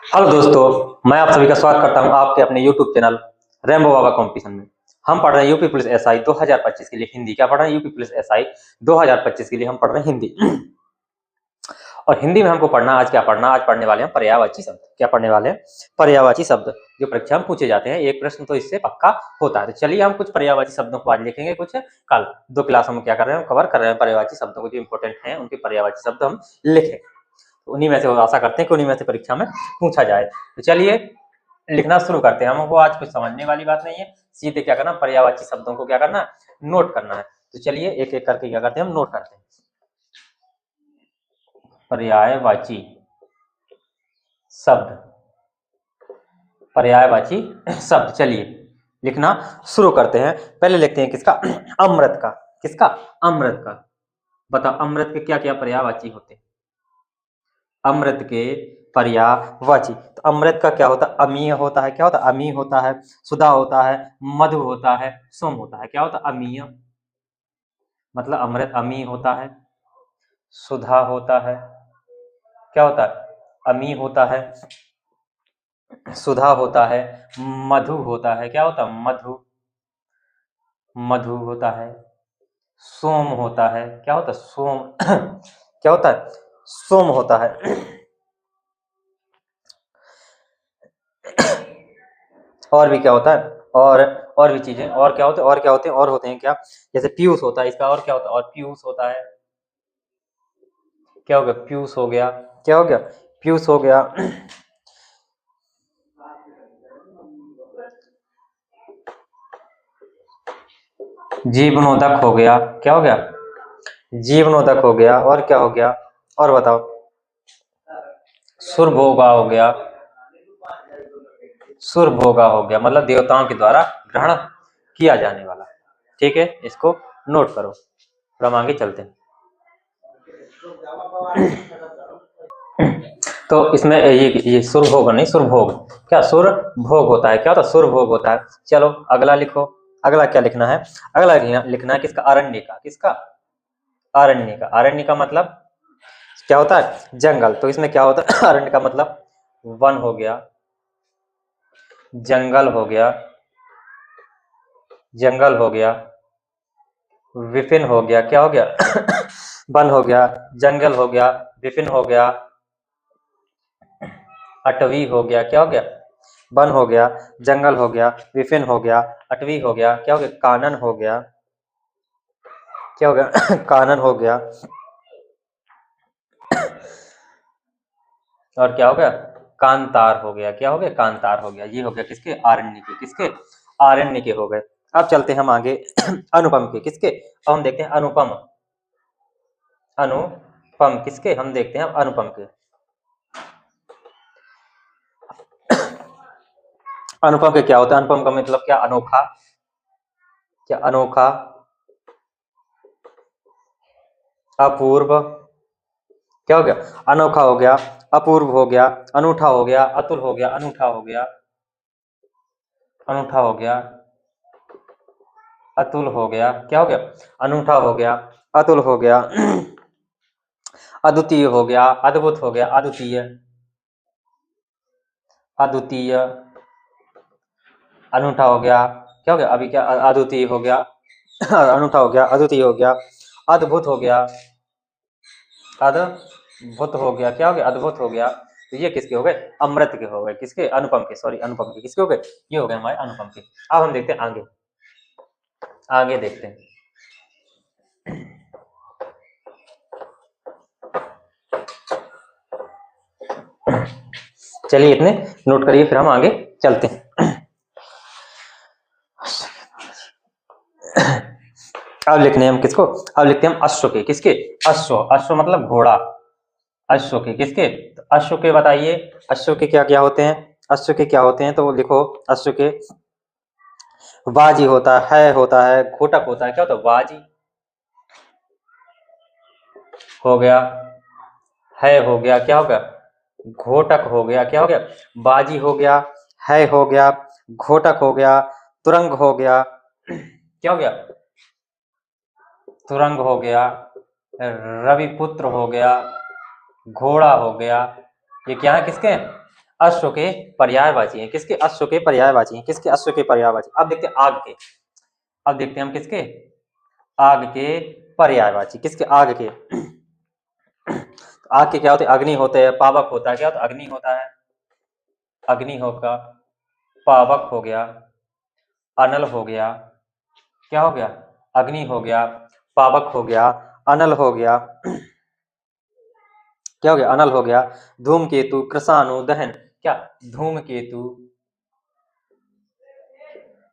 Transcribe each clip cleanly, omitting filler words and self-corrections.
Hello दोस्तों, मैं आप सभी का स्वागत करता हूं आपके अपने YouTube चैनल रेम्बो बाबा कंपटीशन में। हम पढ़ रहे हैं यूपी पुलिस एसआई 2025 के लिए हिंदी। क्या पढ़ रहे हैं? यूपी पुलिस एसआई 2025 के लिए हम पढ़ रहे हैं हिंदी। और हिंदी में हमको पढ़ना, आज क्या पढ़ना, आज पढ़ने वाले हैं पर्यायवाची शब्द। क्या पढ़ने वाले हैं? पर्यायवाची शब्द, जो परीक्षा में पूछे जाते हैं। एक प्रश्न तो इससे पक्का होता है। तो चलिए हम कुछ पर्यायवाची शब्दों को आज लिखेंगे, कुछ कल 2 क्लासों में क्या कर रहे हैं, कवर कर रहे हैं पर्यायवाची शब्दों को, जो इंपॉर्टेंट हैं उनके पर्यायवाची शब्द हम लिखें। उन्हीं में से आशा करते हैं कि उन्हीं में से परीक्षा में पूछा जाए। तो चलिए लिखना शुरू करते हैं। हमको आज कुछ समझने वाली बात नहीं है, सीधे क्या करना, पर्यायवाची शब्दों को क्या करना, नोट करना है। तो चलिए एक एक करके क्या करते हैं, हम नोट करते हैं। पर्यायवाची शब्द, पर्यायवाची शब्द, चलिए लिखना शुरू करते हैं। पहले लिखते हैं किसका, अमृत का। किसका? अमृत का। बताओ अमृत के क्या क्या पर्यायवाची होते हैं? अमृत के पर्यायवाची, तो अमृत का क्या होता है? अमीय होता है। क्या होता है? अमीय होता है, सुधा होता है, मधु होता है, सोम होता है। क्या होता है? अमीय, मतलब अमृत अमीय होता है, सुधा होता है, क्या होता है? अमीय होता है, सुधा होता है, मधु होता है। क्या होता है? मधु, मधु होता है, सोम होता है। क्या होता है? सोम क्या होता है? सोम होता है। और भी क्या होता है? और भी चीजें, और क्या होते हैं, और क्या होते हैं, और होते हैं क्या, जैसे पीयूष होता है इसका, और क्या होता है? और पीयूष होता है। क्या हो गया? पीयूष हो गया। क्या हो गया? पीयूष हो गया। जीवनोदक हो गया। क्या हो गया? जीवनोदक हो गया। और क्या हो गया? और बताओ। सुरभोगा हो गया। सुरभोगा हो गया, मतलब देवताओं के द्वारा ग्रहण किया जाने वाला। ठीक है, इसको नोट करो। फिर हम आगे चलते हैं। तो इसमें ये सुरभोग नहीं, सुरभोग। क्या? सुरभोग होता है। क्या होता है? सुरभोग होता है। चलो अगला लिखो। अगला क्या लिखना है? अगला लिखना है किसका? अरण्य का। किसका? अरण्य का। अरण्य का मतलब क्या होता है? जंगल। तो इसमें क्या होता है? अरण्य का मतलब वन हो गया, जंगल हो गया, जंगल हो गया, विपिन हो गया। क्या हो गया? वन हो गया, जंगल हो गया, विपिन हो गया, अटवी हो गया। क्या हो गया? वन हो गया, जंगल हो गया, विपिन हो गया, अटवी हो गया। क्या हो गया? कानन हो गया। क्या हो गया? कानन हो गया। और क्या हो गया? कांतार हो गया। क्या हो गया? कांतार हो गया। ये हो गया किसके? आरण्य के। किसके? आरण्य के हो गए। अब चलते हैं हम आगे अनुपम के। किसके? अब हम देखते हैं अनुपम। अनुपम किसके? हम देखते हैं अनुपम के। अनुपम के क्या होता है? अनुपम का मतलब क्या? अनोखा। क्या? अनोखा, अपूर्व। क्या हो गया? अनोखा हो गया, अपूर्व हो गया, अनूठा हो गया, अतुल हो गया, अनूठा हो गया, अनूठा हो गया, अतुल हो गया। क्या हो गया? अनूठा हो गया, अतुल हो गया, अद्वितीय हो गया, अद्भुत हो गया, अद्वितीय, अद्वितीय, अनूठा हो गया। क्या हो गया? अभी क्या? अद्वितीय हो गया, अनूठा हो गया, अद्वितीय हो गया, अद्भुत हो गया, अद्भुत हो गया। क्या हो गया? अद्भुत हो गया। तो ये किसके हो गए? अमृत के हो गए। किसके? अनुपम के। सॉरी, अनुपम के। किसके हो गए? ये हो गए हमारे अनुपम के। अब हम देखते हैं आगे, आगे देखते हैं। चलिए इतने नोट करिए, फिर हम आगे चलते हैं। अब लिखने हम किसको? अब लिखते हैं हम अश्व के। किसके? अश्व। अश्व मतलब घोड़ा। अश्व के। किसके? तो अश्व के बताइए, अश्व के क्या क्या होते हैं? अश्व के क्या होते हैं? तो लिखो अश्व के। बाजी होता है, घोटक होता है। क्या होता है? बाजी हो गया, है हो गया। क्या हो गया? घोटक हो गया। क्या हो गया? बाजी हो गया, है हो गया, घोटक हो गया, तुरंग हो गया। क्या हो गया? तुरंग हो गया, रविपुत्र हो गया, घोड़ा हो गया। ये क्या है? किसके? अश्व के पर्यायवाची हैं। किसके? अश्व के पर्यायवाची हैं। किसके? अश्व के पर्यायवाची। अब देखते हैं आग के। अब देखते हैं हम किसके? आग के पर्यायवाची। किसके? आग के। आग के क्या होते हैं? अग्नि होते हैं, पावक होता है। क्या होता है? अग्नि होता है, अग्नि होगा, पावक हो गया, अनल हो गया। क्या हो गया? अग्नि हो गया, पावक हो गया, अनल हो गया। क्या हो गया? अनल हो गया। धूमकेतु, कृषाणु, दहन। क्या? धूमकेतु,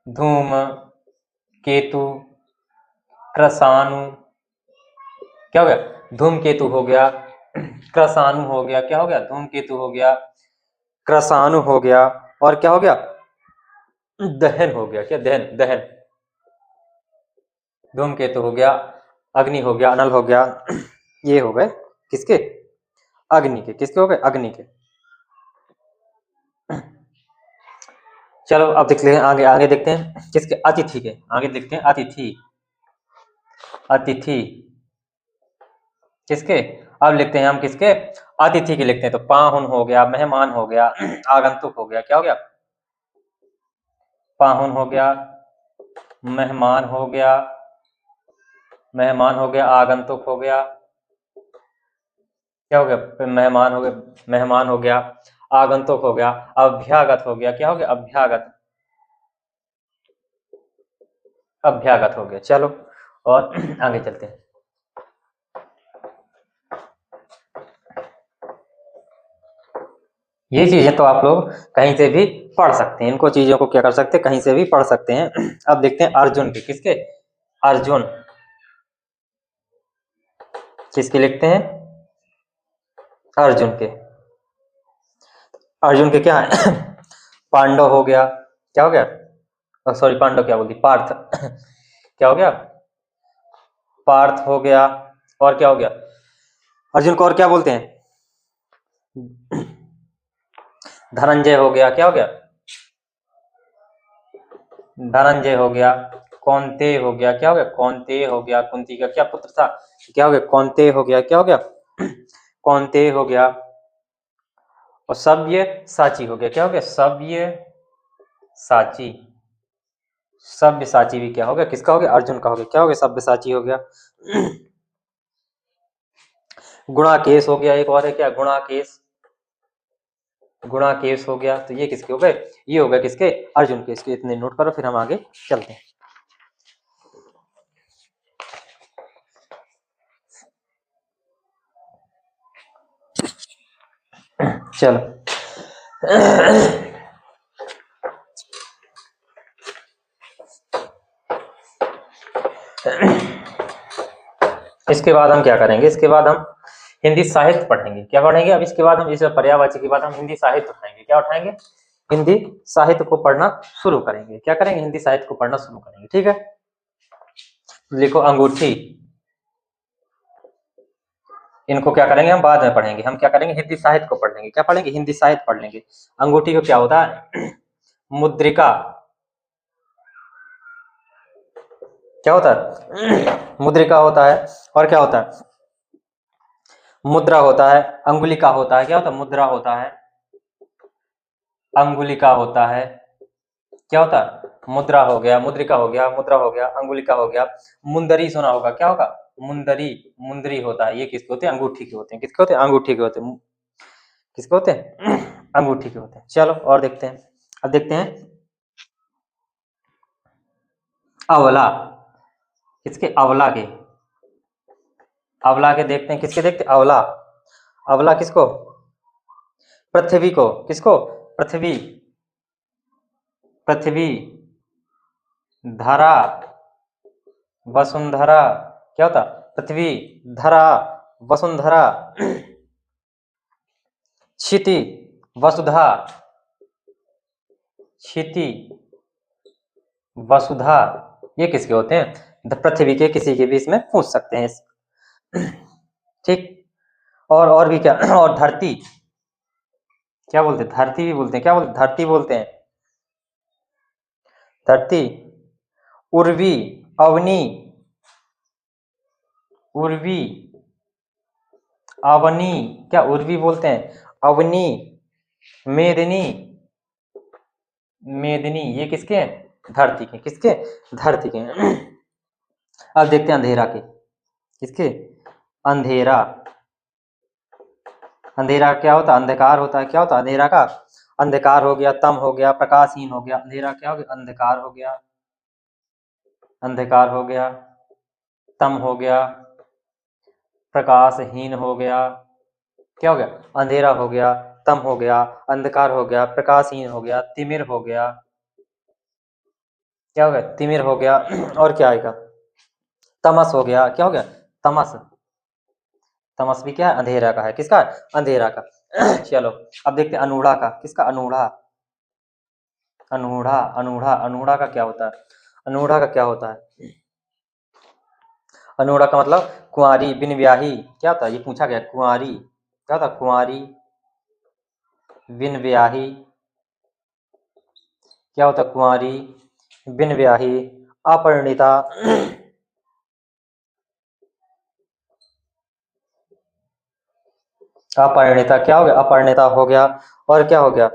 धूम केतु, कृषाणु। क्या हो गया? धूमकेतु हो गया, कृषाणु हो गया। क्या हो गया? धूमकेतु हो गया, कृषाणु हो गया, और क्या हो गया? दहन हो गया। क्या? दहन, दहन। धूमकेतु हो गया, अग्नि हो गया, अनल हो गया। ये हो गए किसके? अग्नि के। किसके हो गए? अग्नि के। चलो अब देखते हैं आगे। आगे देखते हैं किसके? अतिथि के। आगे देखते हैं अतिथि। अतिथि किसके? अब लिखते हैं हम किसके? अतिथि के लिखते हैं। तो पाहुन हो गया, मेहमान हो गया, आगंतुक हो गया। क्या हो गया? पाहुन हो गया, मेहमान हो गया, मेहमान हो गया, आगंतुक हो गया। क्या हो गया? मेहमान हो गया, मेहमान हो गया, आगंतुक हो गया, अभ्यागत हो गया। क्या हो गया? अभ्यागत, अभ्यागत हो गया। चलो और आगे चलते हैं। ये चीजें तो आप लोग कहीं से भी पढ़ सकते हैं। इनको चीजों को क्या कर सकते हैं? कहीं से भी पढ़ सकते हैं। अब देखते हैं अर्जुन के। किसके? अर्जुन। किसके लिखते हैं? अर्जुन के। अर्जुन के क्या है? पांडव हो गया। क्या हो गया? सॉरी, पांडव क्या बोलती? पार्थ। क्या हो गया? पार्थ हो गया। और क्या हो गया? अर्जुन को और क्या बोलते हैं? धनंजय हो गया। क्या हो गया? धनंजय हो गया। कौंतेय हो गया। क्या हो गया? कौंतेय हो गया। कुंती का क्या पुत्र था? क्या हो गया? कौंतेय हो गया। क्या हो गया? कौंतेय हो गया। और सव्य साची हो गया। क्या हो गया? सव्य साची। सव्य साची भी क्या हो गया? किसका हो गया? अर्जुन का हो गया। क्या हो गया? सव्य साची हो गया। गुणाकेश हो गया। एक और है क्या? गुणाकेश। गुणाकेश हो गया। तो ये किसके हो गए? ये हो गए किसके? अर्जुन के। इसके इतने नोट करो, फिर हम आगे चलते हैं। चलो इसके बाद हम क्या करेंगे? इसके बाद हम हिंदी साहित्य पढ़ेंगे। क्या पढ़ेंगे? अब इसके बाद हम इस पर्यायवाची के बाद हम हिंदी साहित्य उठाएंगे। क्या उठाएंगे? हिंदी साहित्य को पढ़ना शुरू करेंगे। क्या करेंगे? हिंदी साहित्य को पढ़ना शुरू करेंगे। ठीक है, लिखो अंगूठी। इनको क्या करेंगे? हम बाद में पढ़ेंगे। हम क्या करेंगे? हिंदी साहित्य को पढ़ लेंगे। क्या पढ़ेंगे? हिंदी साहित्य पढ़ लेंगे। अंगूठी को क्या होता है? मुद्रिका। क्या होता है? मुद्रिका होता है। और क्या होता है? मुद्रा होता है। अंगुलिका होता है। क्या होता है? मुद्रा होता है, अंगुलिका होता है। क्या होता है? मुद्रा हो गया, मुद्रिका हो गया, मुद्रा हो गया, अंगुलिका हो गया। मुंदरी सुना होगा। क्या होगा? मुंदरी, मुंदरी होता है। ये किसके होते हैं? अंगूठी के होते हैं। किसके होते हैं? अंगूठी के होते हैं। किसके होते हैं? अंगूठी के होते हैं। चलो और देखते हैं। अब देखते हैं अवला। किसके? अवला के। अवला के देखते हैं। किसके देखते? अवला। अवला किसको? पृथ्वी को। किसको? पृथ्वी। पृथ्वी, धरा, वसुंधरा। क्या होता? पृथ्वी, धरा, वसुंधरा, क्षिति, वसुधा, क्षिति, वसुधा। ये किसके होते हैं? पृथ्वी के। किसी के भी इसमें पूछ सकते हैं। ठीक। और भी क्या? और धरती। क्या बोलते हैं? धरती भी बोलते हैं। क्या बोलते हैं? धरती बोलते हैं। धरती, उर्वी, अवनी, उर्वी, अवनी। क्या? उर्वी बोलते हैं, अवनी, मेदिनी, मेदिनी ये किसके हैं? धरती के। किसके? धरती के। अब देखते हैं अंधेरा के। किसके? अंधेरा। अंधेरा क्या होता है? अंधकार होता है। क्या होता है अंधेरा का? अंधकार हो गया, तम हो गया, प्रकाशहीन हो गया। अंधेरा क्या हो गया? अंधकार हो गया, अंधकार हो गया, तम हो गया, प्रकाशहीन हो गया। क्या हो गया? अंधेरा हो गया, तम हो गया, अंधकार हो गया, प्रकाशहीन हो गया, तिमिर हो गया। क्या हो गया? तिमिर हो गया। और क्या आएगा? तमस हो गया। क्या हो गया? तमस। तमस भी क्या है? अंधेरा का है। किसका? अंधेरा का। चलो अब देखते हैं अनूढ़ा का। किसका? अनूढ़ा। अनूढ़ा, अनूढ़ा, अनूढ़ा का क्या होता है? अनूढ़ा का क्या होता है? अनूढ़ा का मतलब कुंवारी, बिन ब्याही। क्या होता है? ये पूछा गया। कुंवारी क्या होता है? कुंवारी, बिन ब्याही। क्या होता है? कुंवारी, बिन ब्याही, अपरिणीता। अपरिणीता क्या हो गया? अपरिणीता हो गया। और क्या हो गया?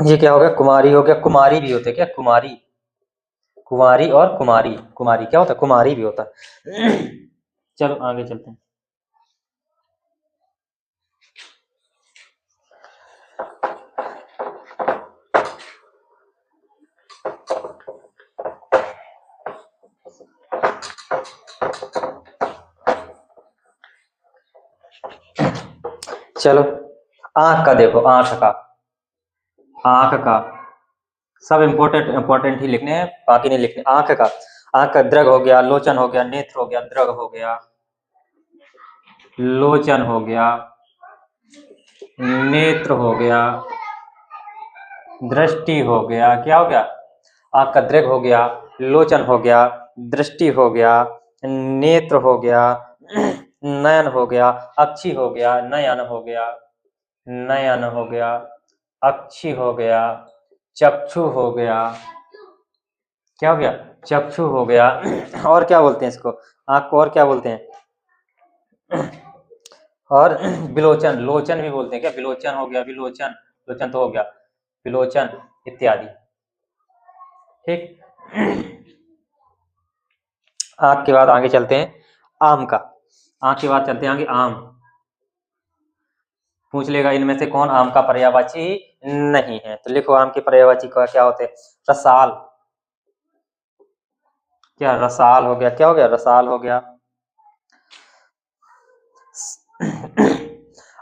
ये क्या हो गया? कुमारी हो गया। कुमारी भी होते क्या? कुमारी, कुंवारी और कुमारी। कुमारी क्या होता है? कुमारी भी होता है। चलो आगे चलते हैं। चलो आंख का देखो। आंख का, आंख का सब इम्पोर्टेंट इम्पोर्टेंट ही लिखने हैं, बाकी नहीं लिखने। आंख का, आंख का दृग हो गया, लोचन हो गया, नेत्र हो गया, दृग हो गया, लोचन हो गया, नेत्र हो गया, दृष्टि हो गया। क्या हो गया? आंख का दृग हो गया, लोचन हो गया, दृष्टि हो गया, नेत्र हो गया, नयन हो गया, अक्षी हो गया, नयन हो गया, नयन हो गया, अक्षी हो गया, चक्षु हो गया। क्या हो गया? चक्षु हो गया। और क्या बोलते हैं इसको? आंख को और क्या बोलते हैं? और विलोचन, लोचन भी बोलते हैं क्या? विलोचन हो गया, विलोचन, लोचन तो हो गया, विलोचन इत्यादि। ठीक। आंख के बाद आगे चलते हैं आम का। आंख के बाद चलते हैं आगे आम। पूछ लेगा इनमें से कौन आम का पर्यायवाची नहीं है, तो लिखो आम के पर्यायवाची का क्या होते हैं? रसाल। क्या? रसाल हो गया। क्या हो गया? रसाल हो गया।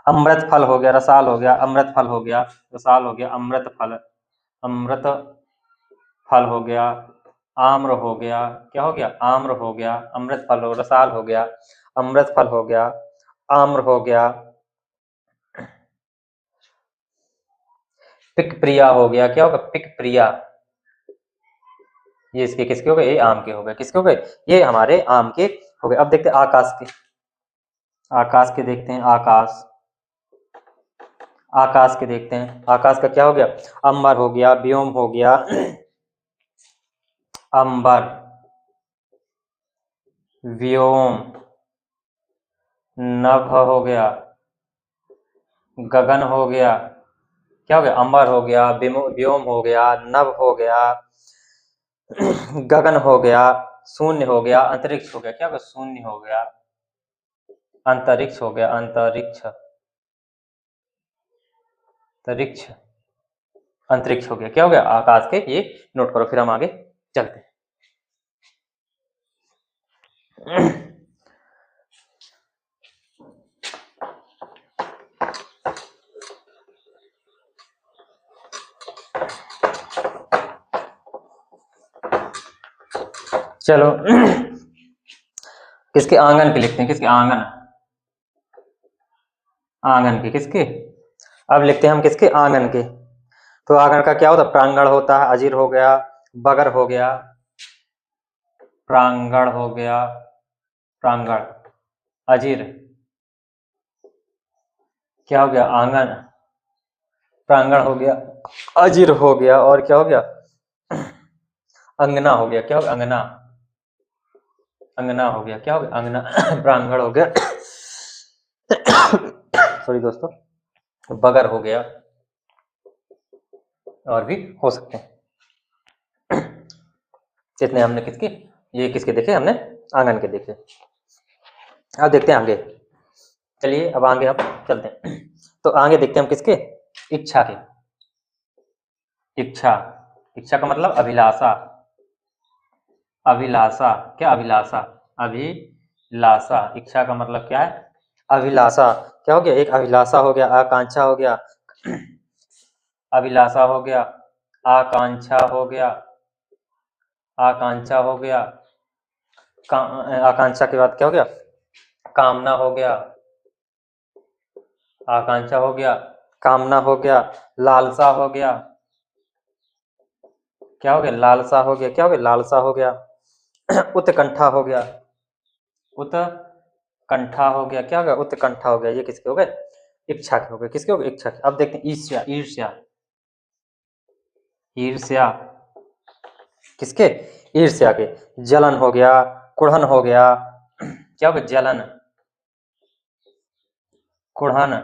अमृत फल हो गया, रसाल हो गया, अमृत फल हो गया, रसाल हो गया, अमृत फल, अमृत फल हो गया, आम्र हो गया। क्या हो गया? आम्र हो गया, अमृत फल हो, रसाल हो गया, अमृत फल हो गया, आम्र हो गया, पिक प्रिया हो गया। क्या होगा? पिक प्रिया। ये इसके किसके हो गए? ये आम के हो गए। किसके हो गए? ये हमारे आम के हो गए। अब देखते हैं आकाश के। आकाश के देखते हैं। आकाश, आकाश के देखते हैं। आकाश का क्या हो गया? अंबर हो गया, व्योम हो गया, अंबर, व्योम, नभ हो गया, गगन हो गया। क्या हो गया? अंबर हो गया, व्योम हो गया, नभ हो गया, गगन हो गया, शून्य हो गया, अंतरिक्ष हो गया। क्या हो गया? शून्य हो गया, अंतरिक्ष हो गया, अंतरिक्ष, अंतरिक्ष, अंतरिक्ष हो गया। क्या हो गया? आकाश के। ये नोट करो, फिर हम आगे चलते हैं। चलो किसके? आंगन के लिखते हैं। किसके? आंगन, आंगन के। किसके? अब लिखते हैं हम किसके? आंगन के। तो आंगन का क्या होता है? प्रांगण होता है, अजीर हो गया, बगर हो गया, प्रांगण हो गया, प्रांगण, अजीर। क्या हो गया? आंगन, प्रांगण हो गया, अजीर हो गया, और क्या हो गया? अंगना हो गया। क्या हो गया? अंगना, अंगना हो गया। क्या हो गया? अंगना। प्रांगण हो गया, सॉरी दोस्तों, बगर हो गया, और भी हो सकते हैं। इतने हमने किसके, ये किसके देखे, हमने आंगन के देखे। अब देखते हैं आगे, चलिए अब आगे हम चलते हैं। तो आगे देखते हैं हम किसके, इच्छा के। इच्छा, इच्छा का मतलब अभिलाषा। अभिलाषा, क्या अभिलाषा, अभिलाषा। इच्छा का मतलब क्या है, अभिलाषा। क्या हो गया, एक अभिलाषा हो गया, आकांक्षा हो गया, अभिलाषा हो गया, आकांक्षा हो गया, आकांक्षा हो गया, आकांक्षा के बाद क्या हो गया, कामना हो गया, आकांक्षा हो गया, कामना हो गया, लालसा हो गया, क्या हो गया, लालसा हो गया, क्या हो गया, लालसा हो गया, उत्कंठा हो गया, उत्कंठा हो गया, क्या हो गया, उत्कंठा हो गया। ये किसके हो गए, इच्छा के हो गए। किसके हो गए, इच्छा के। अब देखते हैं ईर्ष्या, ईर्ष्या, ईर्ष्या किसके, ईर्ष्या के। जलन हो गया, कुढ़न हो गया, क्या हो गया, जलन, कुढ़न,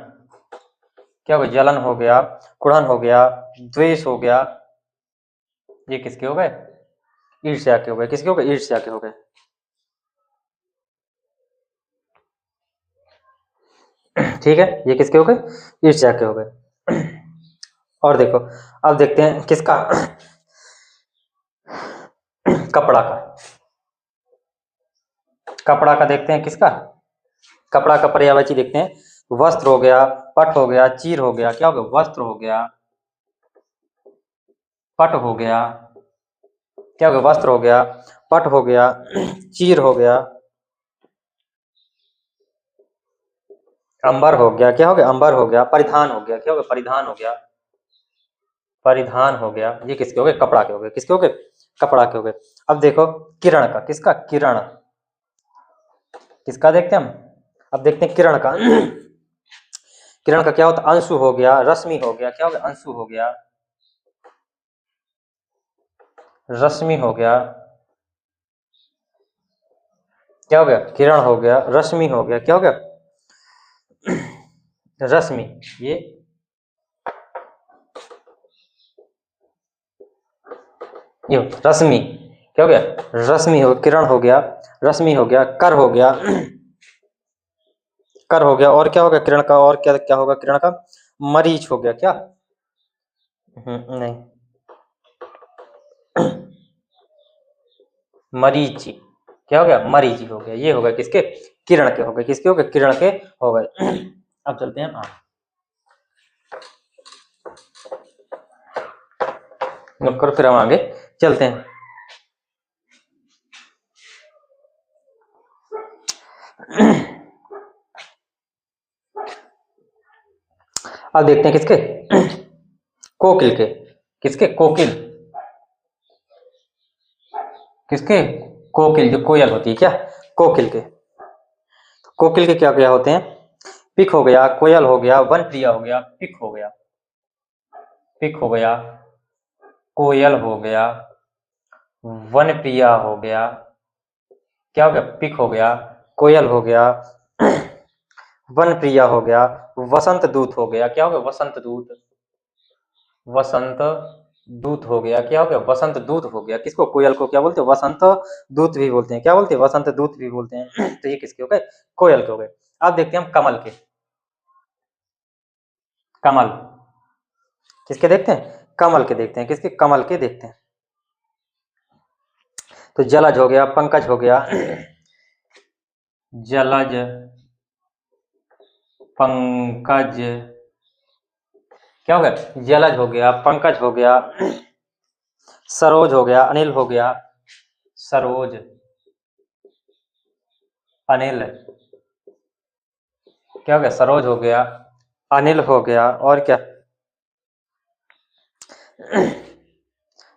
क्या हो गया, जलन हो गया, कुढ़न हो गया, द्वेष हो गया। ये किसके हो गए, ईर्ष्या के हो गए। किसके हो गए, ईर्ष्या के हो गए। ठीक है, ये किसके हो गए, ईर्ष्या के हो गए। और देखो, अब देखते हैं किसका, कपड़ा का। कपड़ा का देखते हैं किसका, कपड़ा का पर्यायवाची देखते हैं। वस्त्र हो गया, पट हो गया, चीर हो गया, क्या हो गया, वस्त्र हो गया, पट हो गया, क्या हो गया, वस्त्र हो गया, पट हो गया, चीर हो गया, अंबर हो गया, क्या हो गया, अंबर हो गया, परिधान हो गया, क्या हो गया, परिधान हो गया, परिधान हो गया। ये किसके हो गए, कपड़ा के हो गए। किसके हो गए, कपड़ा के हो गए। अब देखो किरण का, किसका, किरण, किसका देखते हैं हम, अब देखते हैं किरण का। किरण का क्या होता है, अंशु हो गया, रश्मि हो गया, क्या हो गया, अंशु हो गया, रश्मि हो गया, क्या हो गया, किरण हो गया, रश्मि हो गया, क्या हो गया, रश्मि। ये रश्मि, क्या हो गया, रश्मि हो, किरण हो गया, रश्मि हो गया, कर हो गया, कर हो गया, और क्या हो गया किरण का, और क्या क्या होगा किरण का, मरीच हो गया, क्या, नहीं, मरीचि, क्या हो गया, मरीचि हो गया। ये हो गया किसके, किरण के हो गए। किसके हो गए, किरण के हो गए। अब चलते हैं नोट करो, फिर हम आगे चलते हैं। अब देखते हैं किसके, कोकिल के। किसके, कोकिल, किसके, कोकिल, जो कोयल होती है, क्या, कोकिल के। कोकिल के क्या क्या होते हैं, पिक हो गया, कोयल हो गया, वन प्रिया हो गया, पिक हो गया, पिक हो गया, कोयल हो गया, वन प्रिया हो गया, क्या हो गया, पिक हो गया, कोयल हो गया, वन प्रिया हो गया, वसंत दूत हो गया, क्या हो गया, वसंत दूत, वसंत दूत हो गया, क्या हो गया, वसंत दूत हो गया। किसको, कोयल को क्या बोलते हैं, वसंत दूत भी बोलते हैं, क्या बोलते हैं, वसंत दूत भी बोलते हैं। तो ये किसके हो गए, कोयल के हो गए। अब देखते हैं हम कमल के। कमल किसके देखते हैं, कमल के देखते हैं। किसके, कमल के देखते हैं। तो जलज हो गया, पंकज हो गया, जलज, पंकज, क्या हो गया, जलज हो गया, पंकज हो गया, सरोज हो गया, अनिल हो गया, सरोज, अनिल, क्या हो गया, सरोज हो गया, अनिल हो गया, और क्या,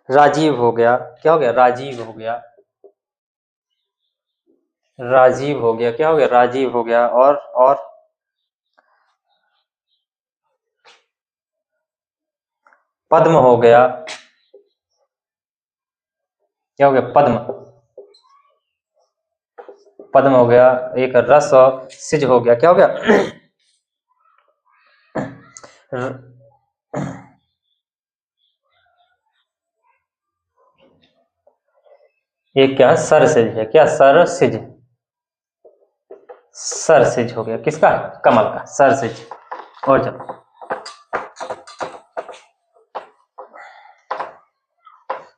राजीव हो गया, क्या हो गया, राजीव हो गया, राजीव हो गया, क्या हो गया, राजीव हो गया, और पद्म हो गया, क्या हो गया, पद्म, पद्म हो गया, एक रस सिज हो गया, क्या हो गया, ये क्या सरसिज है, क्या सरसिज, सरसिज हो गया किसका, कमल का, सरसिज। और चलो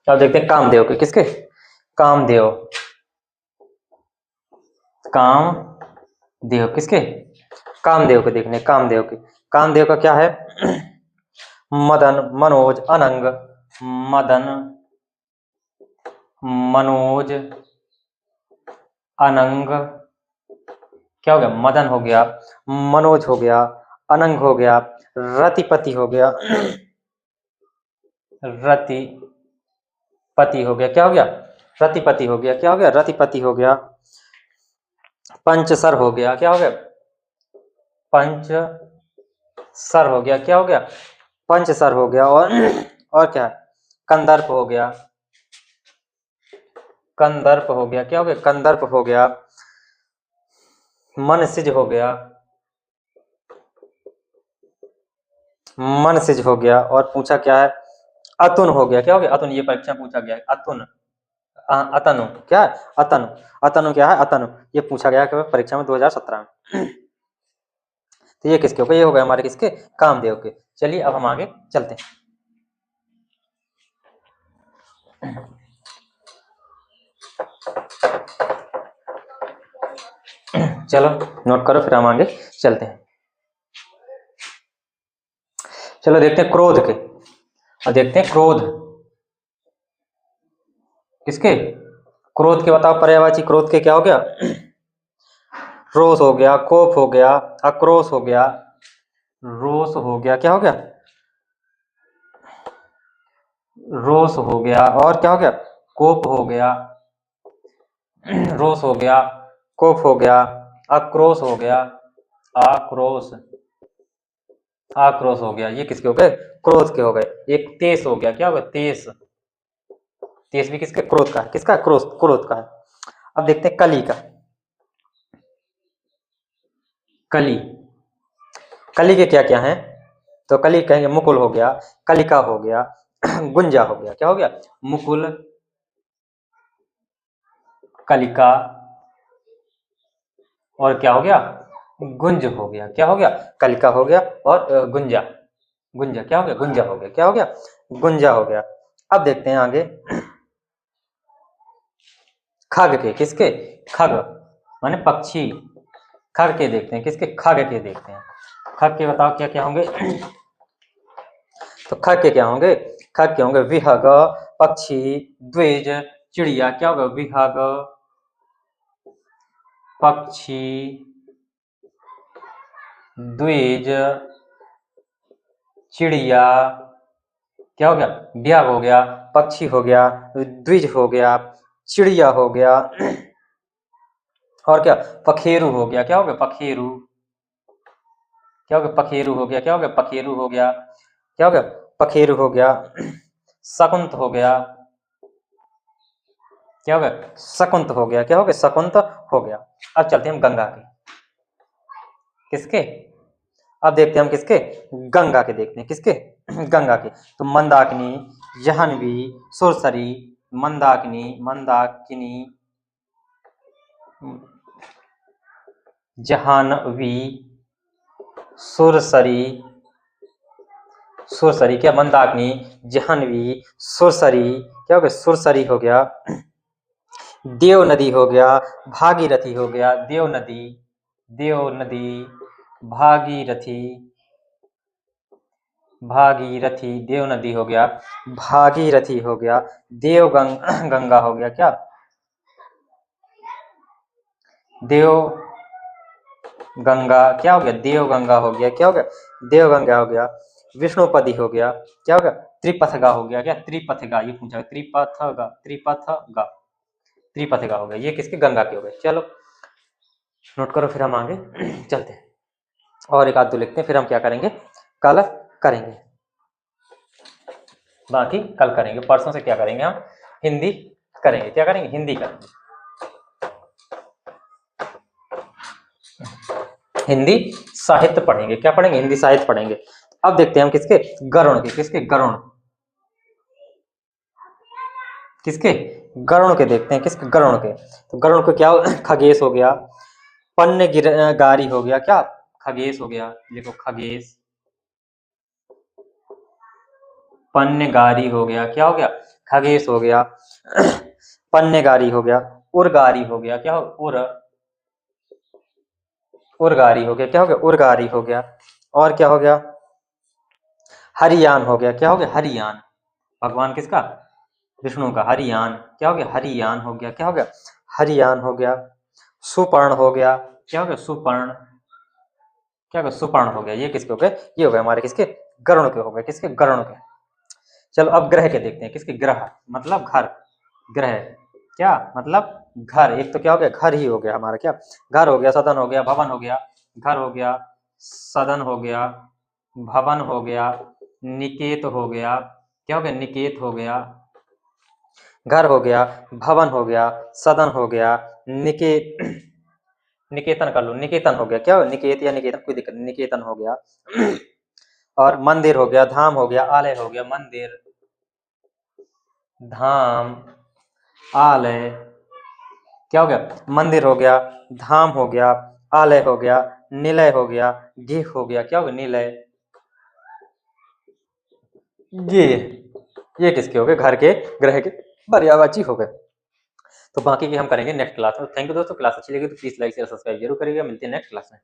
अब देखते हैं कामदेव के, किसके, कामदेव, कामदेव किसके, कामदेव के देखने, कामदेव के, कामदेव का क्या है, मदन मनोज अनंग, मदन मनोज अनंग, क्या हो गया, मदन हो गया, मनोज हो गया, अनंग हो गया, रतिपति हो गया, रतिपति हो गया, क्या हो गया, रतिपति हो गया, क्या हो गया, रतिपति हो गया, पंचसर हो गया, क्या हो गया, पंचसर हो गया, क्या हो गया, पंचसर हो गया, और क्या है, कंदर्प हो गया, कंदर्प हो गया, क्या हो गया, कंदर्प हो गया, मनसिज हो गया, मनसिज हो गया, और पूछा क्या है, अतुन हो गया, क्या हो गया, अतुन, ये परीक्षा पूछा गया है, अतुन, अतनु, क्या है, अतनु, अतनु क्या है, अतनु, ये पूछा गया है परीक्षा में 2017 में। तो ये किसके हो गए, ये हो गए हमारे किसके, कामदेव के। चलिए अब हम आगे चलते हैं। चलो नोट करो, फिर हम आगे चलते हैं। चलो देखते हैं क्रोध के, और देखते हैं क्रोध किसके, क्रोध के बताओ पर्यायवाची, क्रोध के क्या हो गया, रोष हो गया, कोप हो गया, आक्रोश हो गया, रोष हो गया, क्या हो गया, रोष हो गया, और क्या हो गया, कोप हो गया, रोष हो गया, कोप हो गया, आक्रोश हो गया, आक्रोश, आक्रोश हो गया, ये किसके हो गए, क्रोध के हो गए। एक तेज हो गया, क्या हो गया, तेज, तेज भी किसके, क्रोध का है, किसका, क्रोध, क्रोध का है। अब देखते हैं कली का, कली, कली के क्या क्या है, तो कली कहेंगे मुकुल हो गया, कलिका हो गया, गुंजा हो गया, क्या हो गया, मुकुल, कलिका, और क्या हो गया, गुंज हो गया, क्या हो गया, कलिका हो गया, और गुंजा, गुंजा क्या हो गया, गुंजा हो गया, क्या हो गया, गुंजा हो गया। अब देखते हैं आगे, खग के, किसके, खग माने पक्षी, खग के देखते हैं, किसके, खग के देखते हैं। खग के बताओ क्या क्या होंगे, तो खग के क्या होंगे, खग के होंगे विहग, पक्षी, द्विज, चिड़िया, क्या होगा, विहग, पक्षी, द्विज, चिड़िया, क्या हो गया, विहग हो गया, पक्षी हो गया, द्विज हो गया, चिड़िया हो गया, और क्या, पखेरु हो गया, क्या हो गया, पखेरु, क्या हो गया, पखेरु हो गया, क्या हो गया, पखेरु हो गया, क्या हो गया, पखेरु हो गया, शकुंत हो गया, क्या हो गया, शकुंत हो गया, क्या हो गया, शकुंत हो गया। अब चलते हैं हम गंगा के, किसके, अब देखते हैं हम किसके, गंगा के देखते हैं, किसके, गंगा के, तो मंदाकिनी, जाह्नवी, सुरसरी, मंदाकिनी, मंदाकिनी, जाह्नवी, सुरसरी, सुरसरी क्या, मंदाकिनी, जाह्नवी, सुरसरी, क्या हो गया, सुरसरी हो गया, देव नदी हो गया, भागीरथी हो गया, देव नदी, देव नदी, भागीरथी, भागीरथी, देव नदी हो गया, भागीरथी हो गया, देव गंगा हो गया, क्या, देव गंगा, क्या हो गया, देव गंगा हो गया, क्या हो गया, देव गंगा हो गया, विष्णुपदी हो गया, क्या हो गया, त्रिपथगा हो गया, क्या, त्रिपथगा, ये पूछा, त्रिपथगा, त्रिपथगा, त्रिपथगा हो गया, ये किसके, गंगा के हो गए। चलो नोट करो, फिर हम आगे चलते हैं, और एक आध दो लिखते हैं, फिर हम क्या करेंगे, कल करेंगे, बाकी कल करेंगे, परसों से क्या करेंगे, हम हिंदी करेंगे, क्या करेंगे, हिंदी करेंगे, हिंदी साहित्य पढ़ेंगे। क्या पढ़ेंगे? हिंदी साहित्य पढ़ेंगे। अब देखते हैं हम किसके गरुड़ के, किसके गरुड़, किसके गरुड़ के देखते हैं, किसके गरुड़ के। तो गरुड़ को क्या खगेश हो गया, पन्ने गारी हो गया, क्या खगेश हो गया, देखो खगेश, पन्नेगारी हो गया, क्या हो गया खगेश हो गया, पन्नेगारी हो गया, उर्गारी हो गया, क्या हो उर्गारी हो गया, क्या हो गया उर्गारी हो गया, और क्या हो गया हरियान हो गया, क्या हो गया हरियान, भगवान किसका विष्णु का, हरियान, क्या हो गया हरियान हो गया, क्या हो गया हरियान हो गया, सुपर्ण हो गया, क्या हो गया सुपर्ण, क्या हो गया सुपर्ण हो गया। ये किसके हो गए? ये हो गए हमारे किसके गरुड़ के हो गए, किसके गरुड़ के। चलो अब ग्रह के देखते हैं, किसके ग्रह मतलब घर, ग्रह क्या मतलब घर, एक तो क्या हो गया घर ही हो गया हमारा, क्या घर हो गया, सदन हो गया, भवन हो गया, घर हो गया, सदन हो गया, भवन हो गया, निकेत हो गया, क्या हो गया निकेत हो गया, घर हो गया, भवन हो गया, सदन हो गया, निकेतन कर लो, निकेतन हो गया, क्या हो निकेत या निकेतन कोई दिक्कत नहीं, निकेतन हो गया, और मंदिर हो गया, धाम हो गया, आलय हो गया, मंदिर, धाम, आलय, क्या हो गया मंदिर हो गया, धाम हो गया, आलय हो गया, निलय हो गया, गेह हो गया, क्या हो गया निलय, ये किसके हो गए घर के ग्रह के पर्यायवाची हो गए। तो बाकी की हम करेंगे नेक्स्ट क्लास में। थैंक यू दोस्तों, क्लास अच्छी लगी तो प्लीज लाइक शेयर सब्सक्राइब जरूर करिएगा। मिलते हैं नेक्स्ट क्लास में।